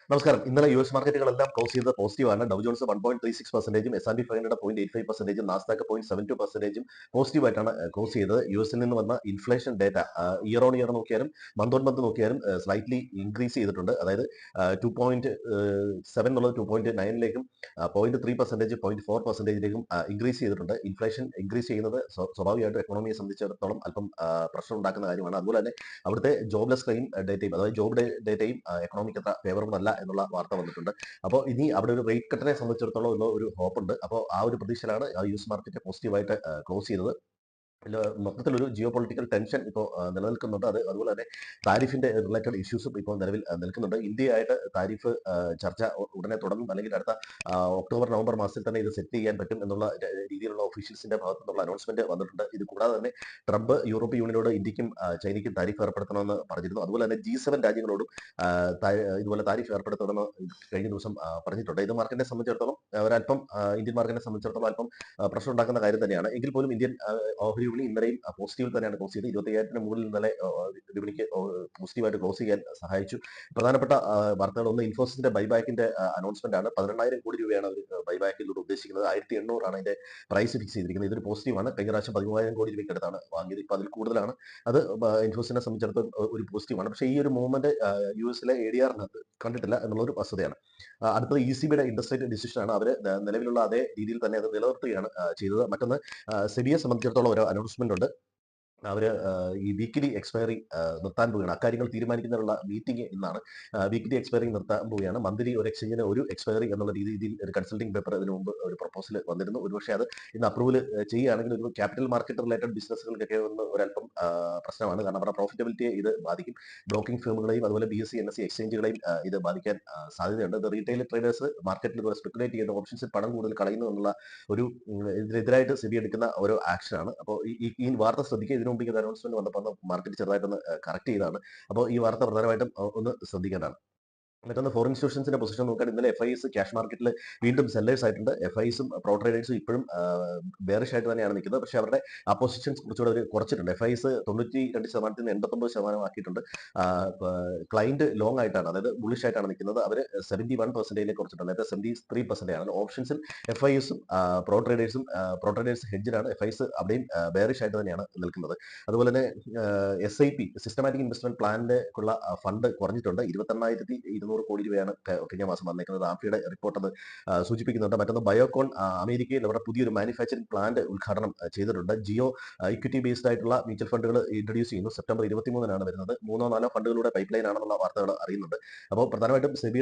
നമസ്കാരം. ഇന്നലെ US മാർക്കറ്റുകളെല്ലാം close ചെയ്തത് പോസിറ്റീവാണ്. ഡൗ ജോൺസ് 1.36%, എസ്&പി 500 0.85%, നാസ്ഡാക്ക് 0.72% പോസിറ്റീവായിട്ടാണ് ക്ലോസ് ചെയ്തത്. യുഎസിൽ നിന്ന് വന്ന inflation data year on year നോക്കിയാലും മന്ത് ഓൺ മന്ത് നോക്കിയാലും സ്ലൈറ്റ്ലി ഇൻക്രീസ് ചെയ്തിട്ടുണ്ട്. അതായത് 2.7 എന്നുള്ളത് 2.9ലേക്കും 0.3%, 0.4%ലേക്കും ഇൻക്രീസ് ചെയ്തിട്ടുണ്ട്. ഇൻഫ്ലേഷൻ ഇൻക്രീസ് ചെയ്യുന്നത് സ്വാഭാവികമായിട്ടും എക്കണോമിയെ സംബന്ധിച്ചിടത്തോളം അല്പം പ്രശ്നം ഉണ്ടാക്കുന്ന കാര്യമാണ്. അതുപോലെ തന്നെ അവിടുത്തെ ജോബ്ലെസ് ക്ലെയിം ഡേറ്റയും, അതായത് ജോബ് ഡേറ്റയും എക്കണോമിക്ക് അത്ര ഫേവറബിൾ അല്ല എന്നുള്ള വാർത്ത വന്നിട്ടുണ്ട്. അപ്പോൾ ഇനി അവിടെ ഒരു റേറ്റ് കട്ടിനെ സംബന്ധിച്ചിടത്തോളം ഒരു ഹോപ്പ് ഉണ്ട്. അപ്പോൾ ആ ഒരു പ്രതീക്ഷയിലാണ് യുഎസ് മാർക്കറ്റ് പോസിറ്റീവായിട്ട് ക്ലോസ് ചെയ്തത്. മൊത്തത്തിലൊരു ജിയോ പൊളിറ്റിക്കൽ ടെൻഷൻ ഇപ്പോൾ നിലനിൽക്കുന്നുണ്ട്. അതുപോലെ തന്നെ താരിഫിന്റെ റിലേറ്റഡ് ഇഷ്യൂസും ഇപ്പോൾ നിലവിൽ നിൽക്കുന്നുണ്ട്. ഇന്ത്യയായിട്ട് താരിഫ് ചർച്ച ഉടനെ തുടങ്ങും, അല്ലെങ്കിൽ അടുത്ത ഒക്ടോബർ നവംബർ മാസത്തിൽ തന്നെ ഇത് സെറ്റ് ചെയ്യാൻ പറ്റും എന്നുള്ള രീതിയിലുള്ള ഒഫീഷ്യൽസിന്റെ ഭാഗത്തു നിന്നുള്ള അനൗൺസ്മെന്റ് വന്നിട്ടുണ്ട്. ഇത് കൂടാതെ തന്നെ ട്രംപ് യൂറോപ്യൻ യൂണിയനോട് ഇന്ത്യക്കും ചൈനയ്ക്കും താരിഫ് ഏർപ്പെടുത്തണമെന്ന് പറഞ്ഞിരുന്നു. അതുപോലെ തന്നെ G7 രാജ്യങ്ങളോടും ഇതുപോലെ താരിഫ് ഏർപ്പെടുത്തണമെന്ന് കഴിഞ്ഞ ദിവസം പറഞ്ഞിട്ടുണ്ട്. ഇത് മാർക്കറ്റിനെ സംബന്ധിച്ചിടത്തോളം ഒരല്പം ഇന്ത്യൻ മാർക്കറ്റിനെ സംബന്ധിച്ചിടത്തോളം അല്പം പ്രശ്നം ഉണ്ടാക്കുന്ന കാര്യം തന്നെയാണ്. എങ്കിൽ പോലും ഇന്ത്യൻ ഓഹരി വിപണി ഇന്നലെയും പോസിറ്റീവിൽ തന്നെയാണ് ക്ലോസ് ചെയ്തത്. 25,000 മുകളിൽ ഇന്നലെ വിപണിക്ക് പോസിറ്റീവായിട്ട് ക്ലോസ് ചെയ്യാൻ സഹായിച്ചു. പ്രധാനപ്പെട്ട വാർത്തകൾ ഒന്ന്, ഇൻഫോസിസിന്റെ ബൈബാക്കിന്റെ അനൗൺസ്മെന്റ് ആണ്. 18,000 കോടി രൂപയാണ് അവർ ബൈബാക്കിലൂടെ ഉദ്ദേശിക്കുന്നത്. 1,800 ആണ് അതിന്റെ പ്രൈസ് ഫിക്സ് ചെയ്തിരിക്കുന്നത്. ഇതൊരു പോസിറ്റീവാണ്. കഴിഞ്ഞ പ്രാവശ്യം 13,000 കോടി രൂപയ്ക്ക് അടുത്താണ് വാങ്ങിയത്. ഇപ്പൊ അതിൽ കൂടുതലാണ്. അത് ഇൻഫോസിസിനെ സംബന്ധിച്ചിടത്തോളം ഒരു പോസിറ്റീവാണ്. പക്ഷേ ഈ ഒരു മൂവ്മെന്റ് യുഎസിലെ ADRനകത്ത് കണ്ടിട്ടില്ല എന്നുള്ളൊരു വസ്തുതയാണ്. അടുത്തത് ECBയുടെ ഇൻട്രസ്റ്റ് റേറ്റ് ഡിസിഷനാണ്. അവർ നിലവിലുള്ള അതേ രീതിയിൽ തന്നെ അത് നിലനിർത്തുകയാണ് ചെയ്തത്. മറ്റൊന്ന്, സെബിയെ സംബന്ധിച്ചിടത്തോളം ഒരു അനൗൺസ്മെന്റ് ഉണ്ട്. അവര് ഈ വീക്കിലി എക്സ്പയറി നിർത്താൻ പോവുകയാണ്. അക്കാര്യങ്ങൾ തീരുമാനിക്കുന്നതിനുള്ള മീറ്റിംഗ് ഇന്നാണ്. വീക്കിലി എക്സ്പയറി നിർത്താൻ പോവുകയാണ്. മന്ത്ലി ഒരു എക്സ്ചേഞ്ചിന് ഒരു എക്സ്പയറി എന്നുള്ള രീതിയിൽ ഒരു കൺസൾട്ടിംഗ് പേപ്പർ ഇതിനു മുമ്പ് ഒരു പ്രപ്പോസൽ വന്നിരുന്നു. ഒരുപക്ഷെ അത് ഇന്ന് അപ്രൂവൽ ചെയ്യുകയാണെങ്കിൽ ഒരു ക്യാപിറ്റൽ മാർക്കറ്റ് റിലേറ്റഡ് ബിസിനസ്സുകൾക്കൊക്കെ ഒന്ന് ഒരല്പം പ്രശ്നമാണ്. കാരണം അവരുടെ പ്രോഫിറ്റബിലിറ്റിയെ ഇത് ബാധിക്കും. ബ്രോക്കിംഗ് ഫേമുകളെയും അതുപോലെ BSE NSE എക്സ്ചേഞ്ചുകളെയും ഇത് ബാധിക്കാൻ സാധ്യതയുണ്ട്. ഇത് റീറ്റെയിൽ ട്രേഡേഴ്സ് മാർക്കറ്റിൽ ഇതുപോലെ സ്പെക്കുലേറ്റ് ചെയ്യുന്ന ഓപ്ഷൻസിൽ പണം കൂടുതൽ കളയുന്നു എന്നുള്ള ഒരു ഇതിനെതിരായിട്ട് സെബി എടുക്കുന്ന ഒരു ആക്ഷനാണ്. അപ്പോൾ ഈ വാർത്ത ശ്രദ്ധിക്കുക. ഇതിനു മുമ്പ് ഇങ്ങനെ അനൗൺസ്മെന്റ് വന്നപ്പോൾ മാർക്കറ്റ് ചെറുതായിട്ടൊന്ന് കറക്റ്റ് ചെയ്തതാണ്. അപ്പോൾ ഈ വാർത്ത പ്രധാനമായിട്ടും ഒന്ന് ശ്രദ്ധിക്കേണ്ടതാണ്. മറ്റൊന്ന്, ഫോറിൻ ഇൻസ്റ്റിറ്റ്യൂഷൻസിന്റെ പൊസിഷൻ നോക്കാൻ ഇന്നലെ FIs ക്യാഷ് മാർക്കറ്റിൽ വീണ്ടും സെല്ലേഴ്സ് ആയിട്ടുണ്ട്. FIസും പ്രോ ട്രേഡേഴ്സും ഇപ്പോഴും ബെയറിഷ് ആയിട്ട് തന്നെയാണ് നിൽക്കുന്നത്. പക്ഷേ അവരുടെ അപ്പോസിഷൻസ് കുറച്ചുകൂടെ അവർ കുറച്ചിട്ടുണ്ട്. FIs 92% നിന്ന് 89% ആക്കിയിട്ടുണ്ട്. ക്ലൈന്റ് ലോങ് ആയിട്ടാണ്, അതായത് ബുള്ളിഷ് ആയിട്ടാണ് നിൽക്കുന്നത്. അവർ 71%ലേക്ക് കുറച്ചിട്ടുണ്ട്. നേരത്തെ 73% ആണ്. ഓപ്ഷൻസിൽ FIസും പ്രോ ട്രേഡേഴ്സ് ഹെഡ്ജിലാണ്. FIs അവിടെയും ബെയറിഷ് ആയിട്ട് തന്നെയാണ് നിൽക്കുന്നത്. അതുപോലെ തന്നെ SIP സിസ്റ്റമാറ്റിക് ഇൻവെസ്റ്റ്മെന്റ് പ്ലാനിലേക്കുള്ള ഫണ്ട് കുറഞ്ഞിട്ടുണ്ട്. 28,200 കോടി രൂപയാണ് കഴിഞ്ഞ മാസം വന്നേക്കുന്നത്. ആഫിയുടെ റിപ്പോർട്ട് അത് സൂചിപ്പിക്കുന്നുണ്ട്. മറ്റൊന്ന്, ബയോകോൺ അമേരിക്കയിൽ അവരുടെ പുതിയൊരു മാനുഫാക്ചറിംഗ് പ്ലാന്റ് ഉദ്ഘാടനം ചെയ്തിട്ടുണ്ട്. ജിയോ ഇക്വിറ്റി ബേസ്ഡ് ആയിട്ടുള്ള മ്യൂച്വൽ ഫണ്ടുകൾ ഇൻട്രൊഡ്യൂസ് ചെയ്യുന്നു. സെപ്റ്റംബർ 23-നാണ് വരുന്നത്. 3-4 ഫണ്ടുകളുടെ പൈപ്പ് ലൈൻ ആണെന്നുള്ള വാർത്തകൾ അറിയുന്നുണ്ട്. അപ്പോൾ പ്രധാനമായിട്ടും സെബി